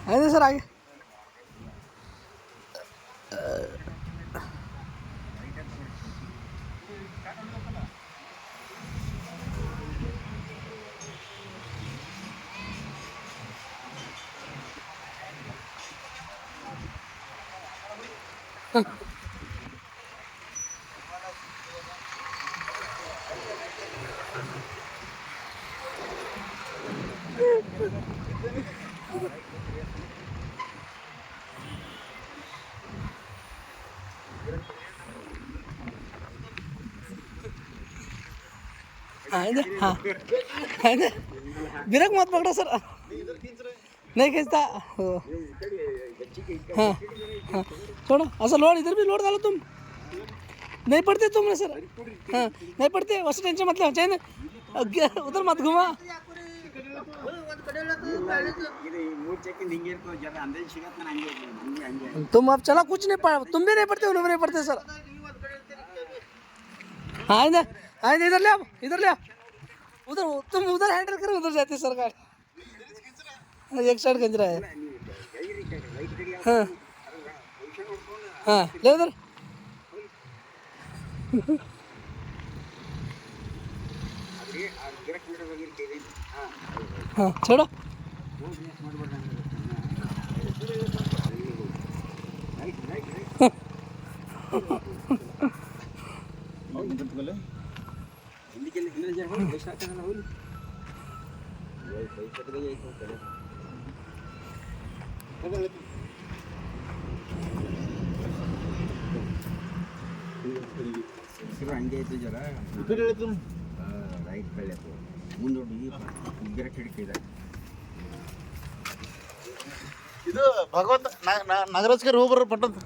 आइए सर आगे। हाँ हाँ ब्रेक मत पकड़ो सर, नहीं खींचता। हाँ हाँ छोड़ो, ऐसा लोड इधर भी लोड डालो तुम, नहीं पड़ते तुमने सर। हाँ नहीं पड़ते, वैसे टेंशन मत लो, चाहिए उधर मत घुमा। तुम अब चला, कुछ नहीं पड़ा, तुम भी नहीं पड़ते, उन्हें भी नहीं पड़ते सर। हाँ इधर, हाँ इधर ले आओ, इधर ले आओ, उधर तुम उधर हैंडल करो, उधर जाती है सरकार। एक साइड खींच रहा है। हाँ हाँ ले उधर। हाँ छोड़ो। ಹಂಗೆ ಐತಿ ಜರ ರೈಟ್ ಬೆಳೆ ಮುಂದೋಡಿ ಗಿರಕ್ ಹಿಡಿತಿದೆ. ಇದು ಭಗವಂತ ನಗರಸ್ಕರ್ ಹೋಗ್ಬರ್ರಿ ಪಟ್ಟಂತ.